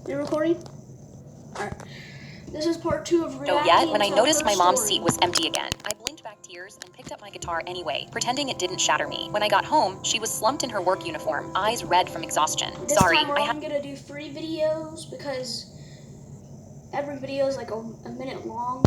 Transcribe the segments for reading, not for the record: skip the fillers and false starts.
You recording? Alright. This is part 2 of reacting. So yet, when I to noticed her my mom's story. seat was empty again, I blinked back tears and picked up my guitar anyway, pretending it didn't shatter me. When I got home, she was slumped in her work uniform, eyes red from exhaustion. This Sorry, time I I'm gonna do 3 videos because every video is like a minute long.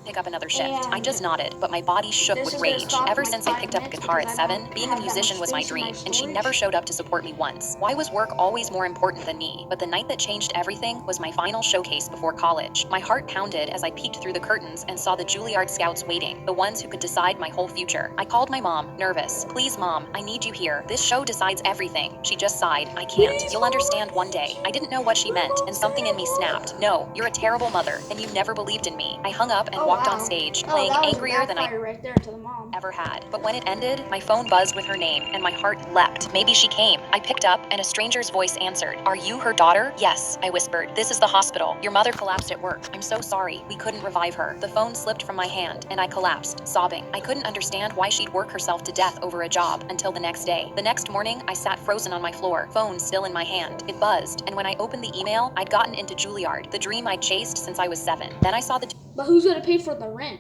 pick up another shift. I And just nodded, but my body shook with rage. Ever since I picked up a guitar at 7, being a musician was my dream, and she never showed up to support me once. Why was work always more important than me? But the night that changed everything was my final showcase before college. My heart pounded as I peeked through the curtains and saw the Juilliard scouts waiting, the ones who could decide my whole future. I called my mom, nervous. Please, Mom, I need you here. This show decides everything. She just sighed. I can't. You'll understand one day. I didn't know what she meant, and something in me snapped. No, you're a terrible mother, and you never believed in me. I hung up and walked on stage, playing angrier than I right there to the mom. ever had. But when it ended, my phone buzzed with her name, and my heart leapt. Maybe she came. I picked up, and a stranger's voice answered. Are you her daughter? Yes, I whispered. This is the hospital. Your mother collapsed at work. I'm so sorry. We couldn't revive her. The phone slipped from my hand, and I collapsed, sobbing. I couldn't understand why she'd work herself to death over a job until the next day. The next morning, I sat frozen on my floor, phone still in my hand. It buzzed, and when I opened the email, I'd gotten into Juilliard, the dream I'd chased since I was 7. Then I saw the But who's gonna pay for the rent?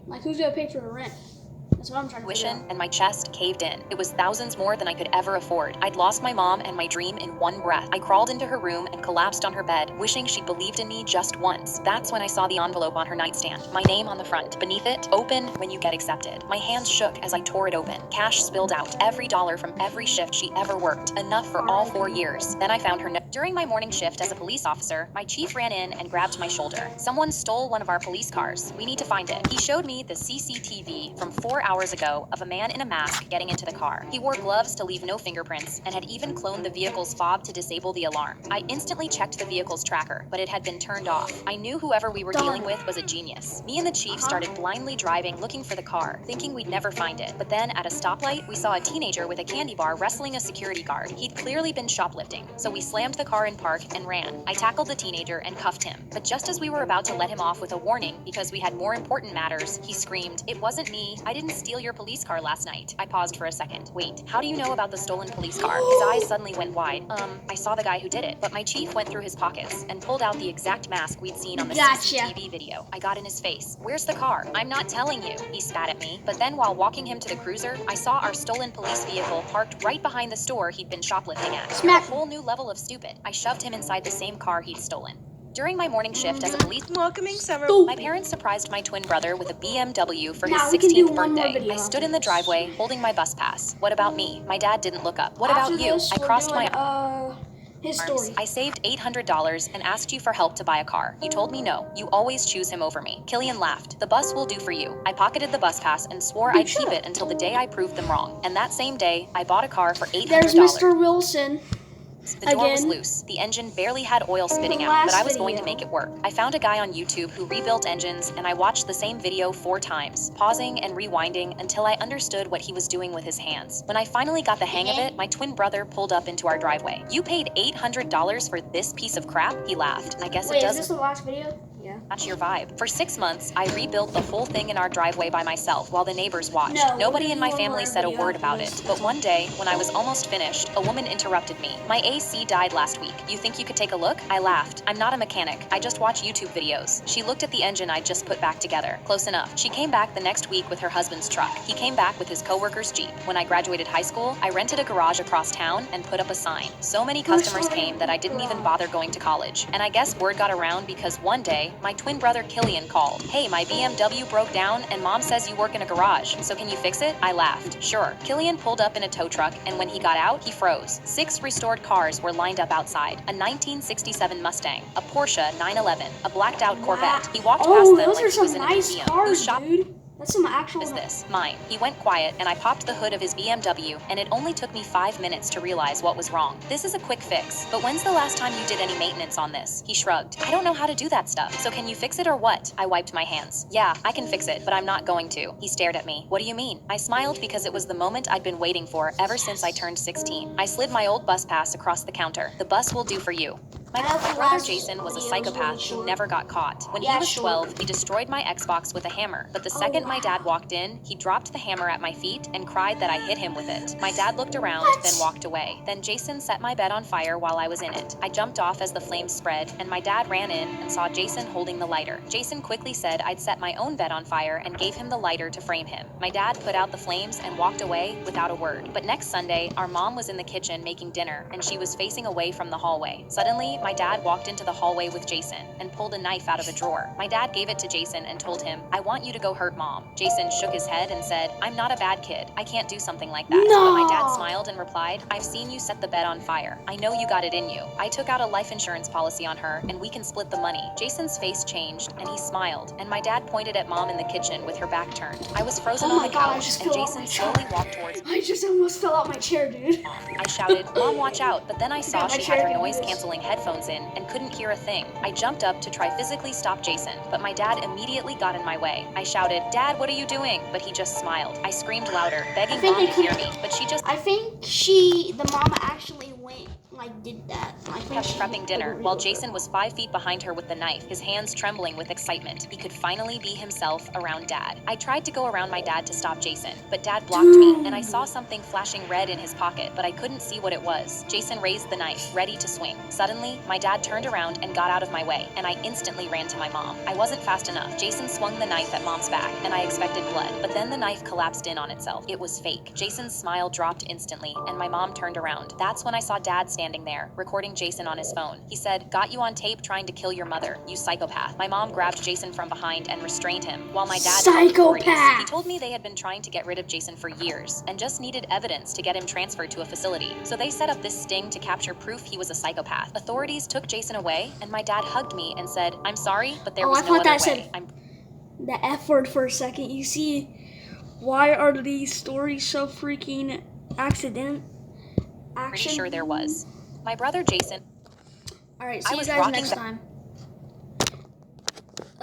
Like, who's gonna pay for the rent? That's what I'm trying to figure tuition, out. and my chest caved in. It was thousands more than I could ever afford. I'd lost my mom and my dream in one breath. I crawled into her room and collapsed on her bed, wishing she'd believed in me just once. That's when I saw the envelope on her nightstand, my name on the front. Beneath it, open when you get accepted. My hands shook as I tore it open. Cash spilled out, every dollar from every shift she ever worked, enough for all 4 years. Then I found her note. During my morning shift as a police officer, my chief ran in and grabbed my shoulder. Someone stole one of our police cars. We need to find it. He showed me the CCTV from 4 hours ago of a man in a mask getting into the car. He wore gloves to leave no fingerprints and had even cloned the vehicle's fob to disable the alarm. I instantly checked the vehicle's tracker, but it had been turned off. I knew whoever we were dealing with was a genius. Me and the chief started blindly driving, looking for the car, thinking we'd never find it. But then at a stoplight, we saw a teenager with a candy bar wrestling a security guard. He'd clearly been shoplifting, so we slammed the car in park and ran. I tackled the teenager and cuffed him. But just as we were about to let him off with a warning because we had more important matters, he screamed, "It wasn't me. I didn't steal your police car last night." I paused for a second. Wait, how do you know about the stolen police car? His eyes suddenly went wide. I saw the guy who did it. But my chief went through his pockets and pulled out the exact mask we'd seen on the CCTV video. I got in his face. Where's the car? I'm not telling you. He spat at me. But then while walking him to the cruiser, I saw our stolen police vehicle parked right behind the store he'd been shoplifting at. A whole new level of stupid. I shoved him inside the same car he'd stolen. During my morning shift as a police Welcoming summer. my parents surprised my twin brother with a BMW for his Now we can do 16th one more birthday. video I stood after in the this. driveway holding my bus pass. What about me? My dad didn't look up. What After about you? this, I we're crossed doing, my his arms. story. I saved $800 and asked you for help to buy a car. You told me no. You always choose him over me. Killian laughed. The bus will do for you. I pocketed the bus pass and swore I'd keep it until the day I proved them wrong. And that same day, I bought a car for $800. There's Mr. Wilson. The door was Again. loose. The engine barely had oil spitting The out, but I last was going to video. make it work. I found a guy on YouTube who rebuilt engines, and I watched the same video 4 times, pausing and rewinding until I understood what he was doing with his hands. When I finally got the hang of it, my twin brother pulled up into our driveway. You paid $800 for this piece of crap? He laughed. I guess Wait, it is does this the last video? Yeah. match your vibe. For 6 months, I rebuilt the whole thing in our driveway by myself while the neighbors watched. No, Nobody we're in my doing family one said a video word after about this. it. But one day, when I was almost finished, a woman interrupted me. My AC died last week. You think you could take a look? I laughed. I'm not a mechanic. I just watch YouTube videos. She looked at the engine I'd just put back together. Close enough. She came back the next week with her husband's truck. He came back with his coworker's Jeep. When I graduated high school, I rented a garage across town and put up a sign. So many customers came that I didn't even bother going to college. And I guess word got around because one day, my twin brother Killian called. Hey, my BMW broke down and mom says you work in a garage, so can you fix it? I laughed. Sure. Killian pulled up in a tow truck, and when he got out, he froze. 6 restored cars were lined up outside. A 1967 Mustang, a Porsche 911, a blacked out Corvette. He walked past them Those like are he was some in a nice museum. cars, Whose shop dude. That's some actual. is this? Mine. He went quiet, and I popped the hood of his BMW, and it only took me 5 minutes to realize what was wrong. This is a quick fix, but when's the last time you did any maintenance on this? He shrugged. I don't know how to do that stuff, so can you fix it or what? I wiped my hands. Yeah, I can fix it, but I'm not going to. He stared at me. What do you mean? I smiled because it was the moment I'd been waiting for ever since I turned 16. I slid my old bus pass across the counter. The bus will do for you. My I hope the brother last Jason was a video is psychopath really who short. never got caught. When Yeah, he was short. 12, he destroyed my Xbox with a hammer. But the second my dad walked in, he dropped the hammer at my feet and cried that I hit him with it. My dad looked around, then walked away. Then Jason set my bed on fire while I was in it. I jumped off as the flames spread, and my dad ran in and saw Jason holding the lighter. Jason quickly said I'd set my own bed on fire and gave him the lighter to frame him. My dad put out the flames and walked away without a word. But next Sunday, our mom was in the kitchen making dinner, and she was facing away from the hallway. Suddenly, my dad walked into the hallway with Jason and pulled a knife out of a drawer. My dad gave it to Jason and told him, "I want you to go hurt mom." Jason shook his head and said, "I'm not a bad kid. I can't do something like that." No. But my dad smiled and replied, "I've seen you set the bed on fire. I know you got it in you. I took out a life insurance policy on her, and we can split the money." Jason's face changed, and he smiled, and my dad pointed at mom in the kitchen with her back turned. I was frozen Oh on my the God, I couch, just and fell off Jason my slowly chair. walked towards I just almost fell out my chair, dude. I shouted, "Mom, watch out," but then I saw my she chair had her didn't do this. noise-canceling headphones in and couldn't hear a thing. I jumped up to try physically stop Jason, but my dad immediately got in my way. I shouted, "Dad, what are you doing?" But he just smiled. I screamed louder, begging think mom they to hear could- me, but she just I think the mama actually went, like, did that. I think kept she, prepping dinner, agreed while with Jason her. was 5 feet behind her with the knife, his hands trembling with excitement. He could finally be himself around Dad. I tried to go around my dad to stop Jason, but Dad blocked me, and I saw something flashing red in his pocket, but I couldn't see what it was. Jason raised the knife, ready to swing. Suddenly, my dad turned around and got out of my way, and I instantly ran to my mom. I wasn't fast enough. Jason swung the knife at mom's back, and I expected blood, but then the knife collapsed in on itself. It was fake. Jason's smile dropped instantly, and my mom turned around. That's when I saw Dad standing there, recording Jason on his phone. He said, "Got you on tape trying to kill your mother, you psychopath." My mom grabbed Jason from behind and restrained him, while my dad called authorities. Psychopath! He told me they had been trying to get rid of Jason for years, and just needed evidence to get him transferred to a facility. So they set up this sting to capture proof he was a psychopath. Authorities took Jason away, and my dad hugged me and said, "I'm sorry, but there Oh, was I no thought other that way." said- I'm The F word for a second. You see, why are these stories so freaking pretty sure there was. My brother Jason. All right, I see you was guys rocking next the- time.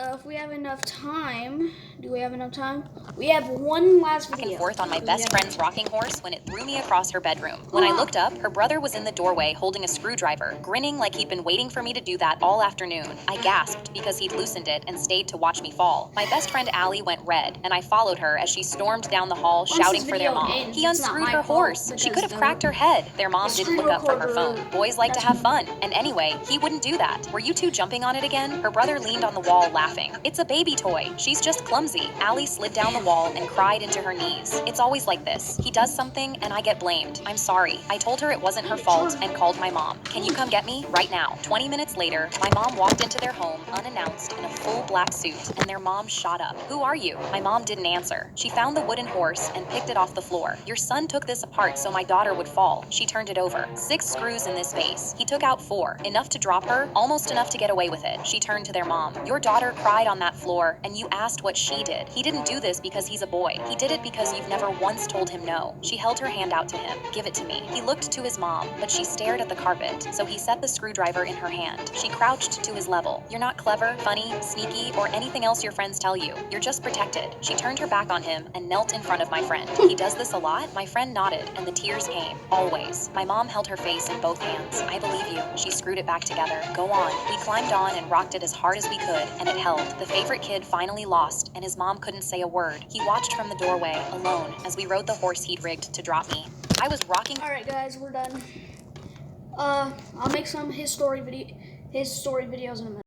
If we have enough time, do we have enough time? We have one last Back video. and forth on my We best have- friend's rocking horse when it threw me across her bedroom. When I looked up, her brother was in the doorway holding a screwdriver, grinning like he'd been waiting for me to do that all afternoon. I gasped because he'd loosened it and stayed to watch me fall. My best friend Allie went red, and I followed her as she stormed down the hall shouting this for their video mom. ends, He it's not unscrewed my her fault horse. She because could have the- cracked her head. Their mom the didn't screen look up from her recorder- phone. Boys like to that's have me. fun. And anyway, he wouldn't do that. Were you two jumping on it again? Her brother leaned on the wall laughing. It's a baby toy. She's just clumsy. Allie slid down the wall and cried into her knees. It's always like this. He does something and I get blamed. I'm sorry. I told her it wasn't her fault and called my mom. Can you come get me? Right now. 20 minutes later, my mom walked into their home unannounced in a full black suit, and their mom shot up. "Who are you?" My mom didn't answer. She found the wooden horse and picked it off the floor. "Your son took this apart so my daughter would fall." She turned it over. 6 screws in this base. He took out 4. Enough to drop her, almost enough to get away with it. She turned to their mom. "Your daughter cried on that floor, and you asked what she did. He didn't do this because he's a boy. He did it because you've never once told him no." She held her hand out to him. "Give it to me." He looked to his mom, but she stared at the carpet, so he set the screwdriver in her hand. She crouched to his level. "You're not clever, funny, sneaky, or anything else your friends tell you. You're just protected." She turned her back on him and knelt in front of my friend. "He does this a lot?" My friend nodded, and the tears came. "Always." My mom held her face in both hands. "I believe you." She screwed it back together. "Go on." We climbed on and rocked it as hard as we could, and it held. The favorite kid finally lost, and his mom couldn't say a word. He watched from the doorway, alone, as we rode the horse he'd rigged to drop me. I was rocking. All right, guys, we're done. I'll make some his story videos in a minute.